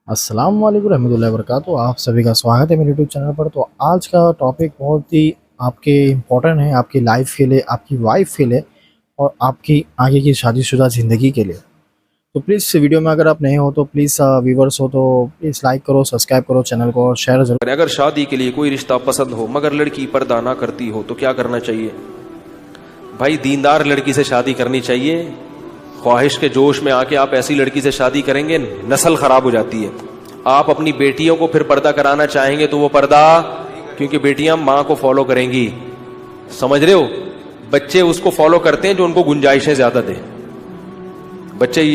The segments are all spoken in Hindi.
अस्सलाम वालेकुम रहमतुल्लाहि व बरकातुहू। आप सभी का स्वागत है मेरे यूट्यूब चैनल पर। तो आज का टॉपिक बहुत ही आपके इम्पोर्टेंट है, आपकी लाइफ के लिए, आपकी वाइफ के लिए और आपकी आगे की शादीशुदा ज़िंदगी के लिए। तो प्लीज़ वीडियो में अगर आप नए हो तो प्लीज़ व्यूवर्स हो तो प्लीज़ लाइक करो, सब्सक्राइब करो चैनल को और शेयर ज़रूर। अगर शादी के लिए कोई रिश्ता पसंद हो मगर लड़की पर्दा ना करती हो तो क्या करना चाहिए? भाई दीनदार लड़की से शादी करनी चाहिए। ख्वाहिश के जोश में आके आप ऐसी लड़की से शादी करेंगे, नस्ल खराब हो जाती है। आप अपनी बेटियों को फिर पर्दा कराना चाहेंगे तो वो पर्दा, क्योंकि बेटियां मां को फॉलो करेंगी, समझ रहे हो? बच्चे उसको फॉलो करते हैं जो उनको गुंजाइशें ज्यादा दे।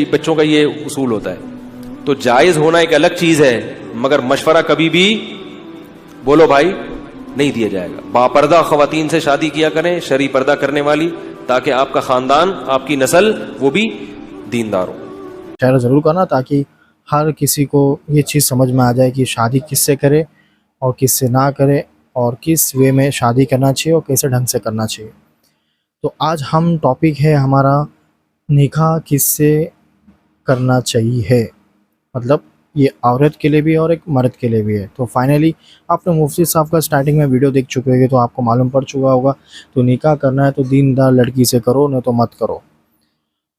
बच्चों का ये उसूल होता है। तो जायज होना एक अलग चीज है, मगर मशवरा कभी भी, बोलो भाई, नहीं दिया जाएगा। बापर्दा खवातीन से शादी किया करें, शरी पर्दा करने वाली, ताकि आपका खानदान, आपकी नस्ल वो भी दीनदार हो। शेयर ज़रूर करना ताकि हर किसी को ये चीज़ समझ में आ जाए कि शादी किससे करे और किससे ना करे और किस वे में शादी करना चाहिए और कैसे ढंग से करना चाहिए। तो आज हम टॉपिक है हमारा, निकाह किससे करना चाहिए। मतलब ये औरत के लिए भी और एक मर्द के लिए भी है। तो फाइनली आपने मुफ्ती साहब का स्टार्टिंग में वीडियो देख चुके होंगे तो आपको मालूम पड़ चुका होगा। तो निकाह करना है तो दीनदार लड़की से करो, नहीं तो मत करो।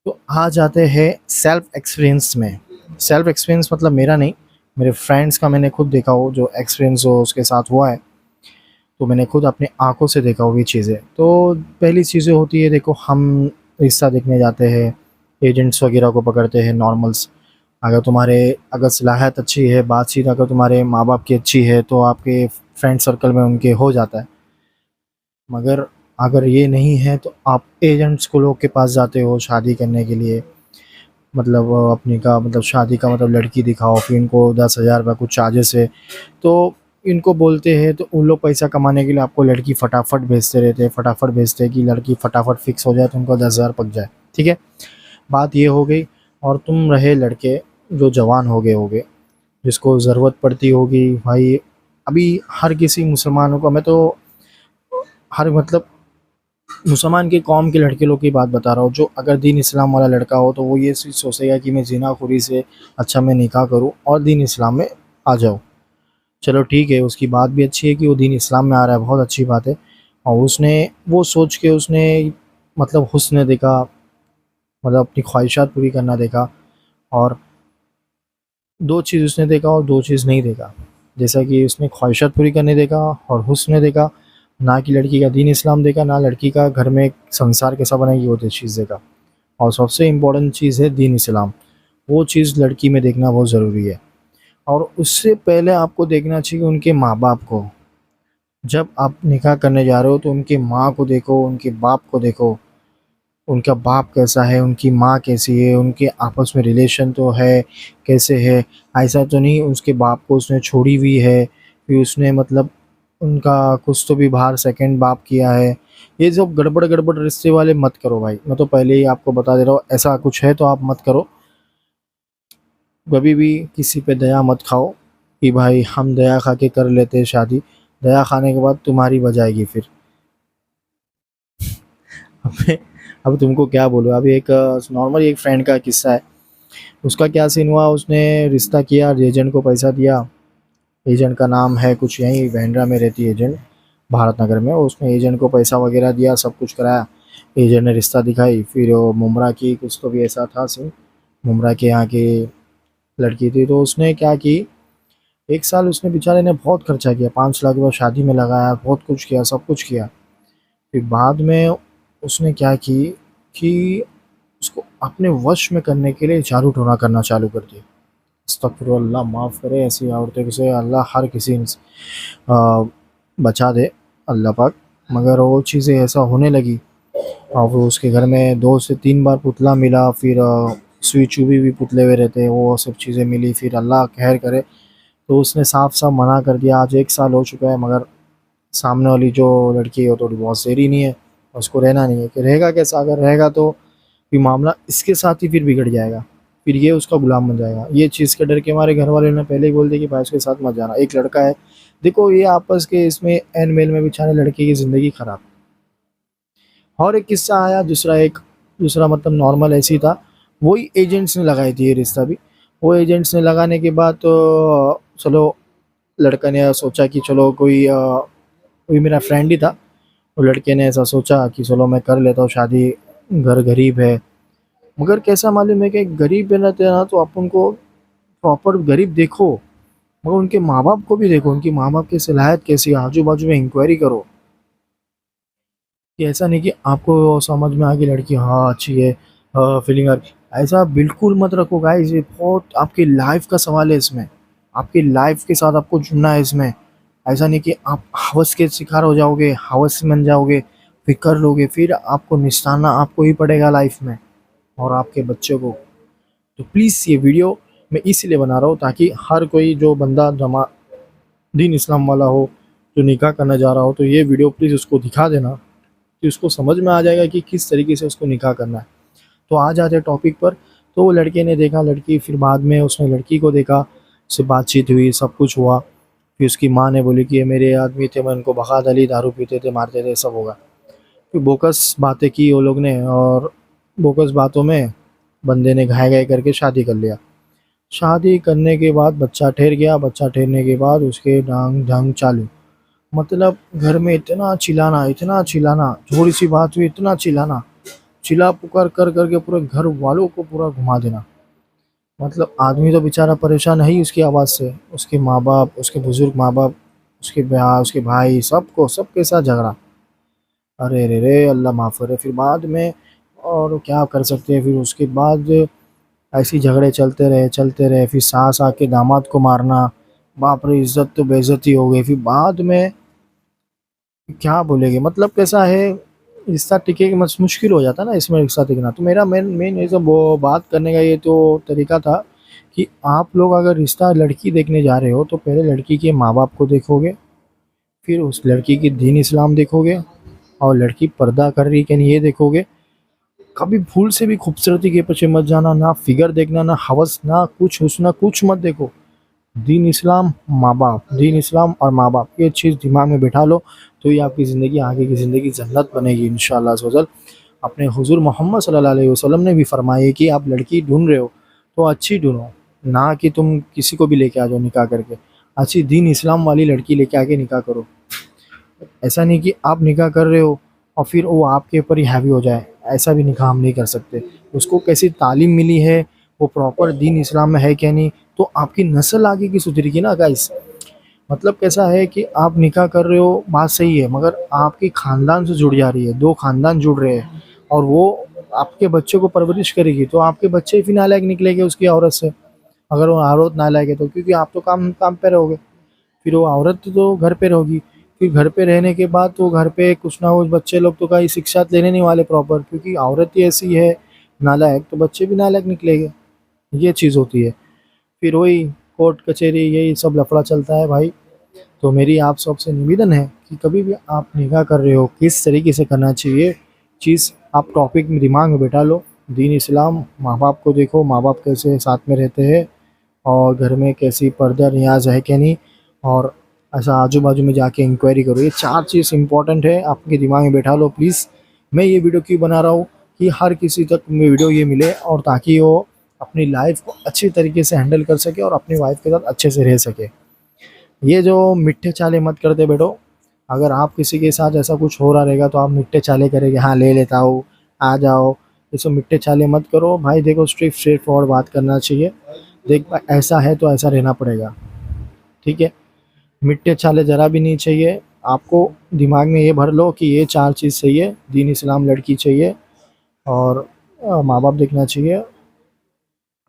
तो आ जाते हैं सेल्फ एक्सपीरियंस में। सेल्फ एक्सपीरियंस मतलब मेरा नहीं, मेरे फ्रेंड्स का मैंने खुद देखा हो, जो एक्सपीरियंस हो उसके साथ हुआ है। तो मैंने खुद अपनी आंखों से देखा हुई चीज़ें। तो पहली चीज़ें होती है, देखो हम रिश्ता देखने जाते हैं, एजेंट्स वगैरह को पकड़ते हैं, नॉर्मल्स। अगर सलाहियत अच्छी है, बातचीत अगर तुम्हारे माँ बाप की अच्छी है तो आपके फ्रेंड सर्कल में उनके हो जाता है। मगर अगर ये नहीं है तो आप एजेंट्स को लोग के पास जाते हो शादी करने के लिए। मतलब अपनी का मतलब शादी का मतलब लड़की दिखाओ, फिर इनको 10,000 रुपये कुछ चार्जेस है। तो इनको बोलते हैं तो उन लोग पैसा कमाने के लिए आपको लड़की फटाफट भेजते रहते हैं, फटाफट भेजते हैं कि लड़की फटाफट फिक्स हो जाए तो उनको 10,000 पक जाए। ठीक है, बात ये हो गई। और तुम रहे लड़के जो जवान हो गए होगे, जिसको ज़रूरत पड़ती होगी भाई। अभी हर किसी मुसलमानों को, मैं तो हर मतलब मुसलमान के कौम के लड़के लोग की बात बता रहा हूँ, जो अगर दीन इस्लाम वाला लड़का हो तो वो ये चीज़ सोचेगा कि मैं ज़िनाखोरी से अच्छा मैं निकाह करूँ और दीन इस्लाम में आ जाऊँ। चलो ठीक है, उसकी बात भी अच्छी है कि वो दीन इस्लाम में आ रहा है, बहुत अच्छी बात है। और उसने वो सोच के उसने मतलब हुस्न देखा, मतलब अपनी ख्वाहिशात पूरी करना देखा। और दो चीज़ उसने देखा और दो चीज़ नहीं देखा। जैसा कि उसने ख्वाहिशात पूरी करने देखा और हुस्न देखा, ना कि लड़की का दीन इस्लाम देखा, ना लड़की का घर में एक संसार कैसा बनेगी वो चीज़ देखा। और सबसे इम्पोर्टेंट चीज़ है दीन इस्लाम, वो चीज़ लड़की में देखना बहुत ज़रूरी है। और उससे पहले आपको देखना चाहिए उनके माँ बाप को। जब आप निकाह करने जा रहे हो तो उनकी माँ को देखो, उनके बाप को देखो, उनका बाप कैसा है, उनकी माँ कैसी है, उनके आपस में रिलेशन तो है कैसे है। ऐसा तो नहीं उसके बाप को उसने छोड़ी हुई है, फिर उसने मतलब उनका कुछ तो भी बाहर सेकंड बाप किया है। ये सब गड़बड़ गड़बड़ रिश्ते वाले मत करो भाई, मैं तो पहले ही आपको बता दे रहा हूँ, ऐसा कुछ है तो आप मत करो। कभी भी किसी पे दया मत खाओ कि भाई हम दया खा के कर लेते हैं शादी, दया खाने के बाद तुम्हारी बजाएगी फिर। अब अब तुमको क्या बोलूँ। अभी एक नॉर्मल एक फ्रेंड का किस्सा है। उसका क्या सीन हुआ, उसने रिश्ता किया, एजेंट को पैसा दिया। एजेंट का नाम है कुछ, यहीं बैंड्रा में रहती है एजेंट, भारत नगर में। उसने एजेंट को पैसा वगैरह दिया, सब कुछ कराया। एजेंट ने रिश्ता दिखाई, फिर वो मुमरा की कुछ तो भी ऐसा था सीन, मुमरा के यहाँ की लड़की थी। तो उसने क्या की, 1 साल उसने बेचारे ने बहुत खर्चा किया, 5 लाख रुपये शादी में लगाया, बहुत कुछ किया, सब कुछ किया। फिर बाद में उसने क्या की कि उसको अपने वश में करने के लिए झाड़ू टोना करना चालू कर दिया। अस्तगफिरुल्लाह, माफ़ करे ऐसी औरतें से अल्लाह हर किसी बचा दे अल्लाह पाक। मगर वो चीज़ें ऐसा होने लगी और वो उसके घर में 2 से 3 बार पुतला मिला, फिर सुई चुभी भी पुतले हुए रहते, वो सब चीज़ें मिली। फिर अल्लाह खैर करे तो उसने साफ साफ मना कर दिया। आज 1 साल हो चुका है, मगर सामने वाली जो लड़की है वो थोड़ी बहुत सही नहीं है, उसको रहना नहीं है। कि रहेगा कैसा, अगर रहेगा तो फिर मामला इसके साथ ही फिर बिगड़ जाएगा, फिर ये उसका गुलाम बन जाएगा। ये चीज़ के डर के हमारे घर वाले ने पहले ही बोल दिया कि भाई उसके साथ मत जाना। एक लड़का है, देखो ये आपस के इसमें एन मेल में बेचारे लड़के की ज़िंदगी ख़राब। और एक किस्सा आया दूसरा, एक दूसरा मतलब नॉर्मल ऐसी था, वही एजेंट्स ने लगाई थी ये रिश्ता भी। वो एजेंट्स ने लगाने के बाद तो चलो लड़का ने सोचा कि चलो कोई मेरा फ्रेंड ही था। तो लड़के ने ऐसा सोचा कि चलो मैं कर लेता हूँ शादी, घर गरीब है। मगर कैसा मालूम है कि गरीब रहते हैं ना तो अपन को प्रॉपर गरीब देखो, मगर उनके माँ बाप को भी देखो, उनकी माँ बाप की सलाहियत कैसी है, आजू बाजू में इंक्वायरी करो। कि ऐसा नहीं कि आपको समझ में आ गई लड़की हाँ अच्छी है, फीलिंग आ रही, ऐसा बिल्कुल मत रखो गाइस। ये बहुत आपकी लाइफ का सवाल है इसमें, आपकी लाइफ के साथ आपको जुड़ना है इसमें। ऐसा नहीं कि आप हवस के शिकार हो जाओगे, हवस में बन जाओगे, फिर कर लोगे, फिर आपको निस्तारना आपको ही पड़ेगा लाइफ में और आपके बच्चे को। तो प्लीज़ ये वीडियो मैं इसलिए बना रहा हूँ ताकि हर कोई जो बंदा जमा दीन इस्लाम वाला हो, जो निकाह करना जा रहा हो, तो ये वीडियो प्लीज़ उसको दिखा देना कि उसको समझ में आ जाएगा कि किस तरीके से उसको निकाह करना है। तो आ जाते हैं टॉपिक पर। तो वो लड़के ने देखा लड़की, फिर बाद में उसने लड़की को देखा, उससे बातचीत हुई, सब कुछ हुआ। फिर उसकी माँ ने बोली कि ये मेरे आदमी थे, मैं उनको भगा डाली, दारू पीते थे, मारते थे, सब होगा। फिर बोकस बातें की वो लोग ने, और बोकस बातों में बंदे ने घाय घाय करके शादी कर लिया। शादी करने के बाद बच्चा ठहर गया, बच्चा ठहरने के बाद उसके डांग ढंग चालू। मतलब घर में इतना चिल्लाना, थोड़ी सी बात हुई इतना चिल्लाना, चिल्ला पुकार कर करके पूरे घर वालों को पूरा घुमा देना। मतलब आदमी तो बेचारा परेशान है ही उसकी आवाज़ से, उसके माँ बाप, उसके बुजुर्ग माँ बाप, उसके ब्याह, उसके भाई, सबको सबके साथ झगड़ा। अरे रे रे, अल्लाह माफ़ करे। फिर बाद में और क्या कर सकते हैं, फिर उसके बाद ऐसे ही झगड़े चलते रहे, फिर सास आके दामाद को मारना। बाप रे, इज्जत तो बेइज्जती हो गई। फिर बाद में क्या बोलेंगे, मतलब कैसा है, रिश्ता टिके मस मुश्किल हो जाता है ना इसमें रिश्ता टिकना। तो मेरा मेन मेन ये सब वो बात करने का ये तो तरीका था कि आप लोग अगर रिश्ता लड़की देखने जा रहे हो तो पहले लड़की के माँ बाप को देखोगे, फिर उस लड़की की दीन इस्लाम देखोगे, और लड़की पर्दा कर रही है कि नहीं ये देखोगे। कभी भूल से भी खूबसूरती के पीछे मत जाना, ना फिगर देखना, ना हवस, ना कुछ हुस्न, कुछ मत देखो। दीन इस्लाम, माँ बाप, दीन इस्लाम और माँ बाप, ये चीज़ दिमाग में बिठा लो, तो ये आपकी ज़िंदगी, आगे की ज़िंदगी जन्नत बनेगी इंशाअल्लाह अज़्ज़ वजल। अपने हुज़ूर मोहम्मद सल्लल्लाहु अलैहि वसल्लम ने भी फरमाया है कि आप लड़की ढूंढ रहे हो तो अच्छी ढूंढो, ना कि तुम किसी को भी लेके आ जाओ निकाह करके। अच्छी दीन इस्लाम वाली लड़की लेके आके निकाह करो। ऐसा नहीं कि आप निकाह कर रहे हो और फिर वो आपके ऊपर ही हावी हो जाए, ऐसा भी निकाह हम नहीं कर सकते। उसको कैसी तालीम मिली है, वो प्रॉपर दीन इस्लाम में है क्या नहीं, तो आपकी नस्ल आगे की सुधरेगी ना गाइस। मतलब कैसा है कि आप निकाह कर रहे हो, बात सही है, मगर आपकी ख़ानदान से जुड़ जा रही है, 2 ख़ानदान जुड़ रहे हैं, और वो आपके बच्चे को परवरिश करेगी, तो आपके बच्चे भी नालायक निकलेंगे उसकी औरत से। अगर वो औरत नालायक है तो, क्योंकि आप तो काम काम पे रहोगे, फिर वो औरत तो घर पे रहोगी। फिर घर पे रहने के बाद तो घर पे कुछ ना कुछ बच्चे लोग तो कहीं शिक्षा लेने नहीं वाले प्रॉपर, क्योंकि औरत ही ऐसी है नालायक, तो बच्चे भी नालायक निकलेंगे। ये चीज़ होती है। फिर वही कोर्ट कचहरी यही सब लफड़ा चलता है भाई। तो मेरी आप सबसे निवेदन है कि कभी भी आप निकाह कर रहे हो किस तरीके से करना चाहिए, चीज़ आप टॉपिक में दिमाग में बैठा लो। दीन इस्लाम, माँ बाप को देखो, माँ बाप कैसे साथ में रहते हैं, और घर में कैसी पर्दा रियाज है कि नहीं, और ऐसा आजू बाजू में जाके इंक्वायरी करो। ये 4 चीज़ इंपॉर्टेंट है, आपके दिमाग में बैठा लो प्लीज़। मैं ये वीडियो क्यों बना रहा हूँ कि हर किसी तक में वीडियो ये मिले, और ताकि वो अपनी लाइफ को अच्छी तरीके से हैंडल कर सके और अपनी वाइफ के साथ अच्छे से रह सके। ये जो मिठ्ठे चाले मत करते बैठो। अगर आप किसी के साथ ऐसा कुछ हो रहा रहेगा तो आप मिठ्ठे चाले करेंगे, हाँ ले लेता हूँ, आ जाओ, ये सब मिठ्ठे चाले मत करो भाई। देखो, स्ट्रेट फॉरवर्ड बात करना चाहिए। देख भाई, ऐसा है तो ऐसा रहना पड़ेगा, ठीक है। मिठ्ठे चाले ज़रा भी नहीं चाहिए आपको। दिमाग में ये भर लो कि ये 4 चीज़ सही है, दीन इस्लाम लड़की चाहिए, और माँ बाप देखना चाहिए,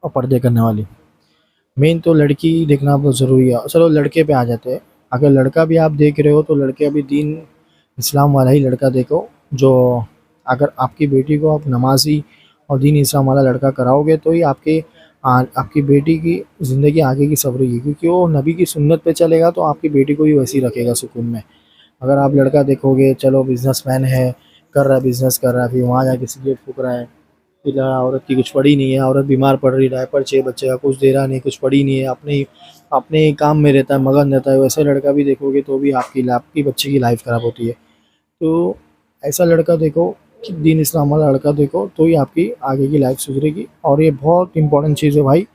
और पर्दे करने वाली। मेन तो लड़की देखना बहुत ज़रूरी है। चलो लड़के पे आ जाते हैं। अगर लड़का भी आप देख रहे हो तो लड़के अभी दीन इस्लाम वाला ही लड़का देखो, जो, अगर आपकी बेटी को आप नमाज़ी और दीन इस्लाम वाला लड़का कराओगे तो ही आपकी बेटी की ज़िंदगी आगे की संवरेगी, क्योंकि वो नबी की सुन्नत पे चलेगा तो आपकी बेटी को भी वैसे ही रखेगा सुकून में। अगर आप लड़का देखोगे, चलो बिजनेसमैन है, कर रहा है, बिज़नेस कर रहा है, फिर वहाँ जाके सिगरेट फूँक रहा है, फिर औरत की कुछ पड़ी नहीं है, औरत बीमार पड़ रही, डायपर चाहिए बच्चे का, कुछ दे रहा नहीं, कुछ पड़ी नहीं है, अपने ही काम में रहता है, मगन रहता है, वैसे लड़का भी देखोगे तो भी आपकी बच्चे की लाइफ ख़राब होती है। तो ऐसा लड़का देखो, कि दीन इस्लाम वाला लड़का देखो, तो ही आपकी आगे की लाइफ सुधरेगी। और ये बहुत इंपॉर्टेंट चीज़ है भाई।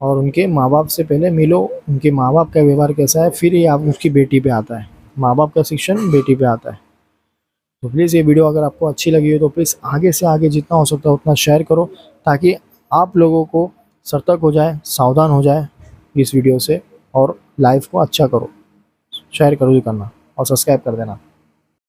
और उनके माँ बाप से पहले मिलो, उनके माँ बाप का व्यवहार कैसा है, फिर ये आप उसकी बेटी पे आता है। माँ बाप का शिक्षण बेटी पे आता है। तो प्लीज़ ये वीडियो अगर आपको अच्छी लगी हो तो प्लीज़ आगे से आगे जितना हो सकता है उतना शेयर करो, ताकि आप लोगों को सतर्क हो जाए, सावधान हो जाए इस वीडियो से, और लाइफ को अच्छा करो। शेयर करो ही करना और सब्सक्राइब कर देना।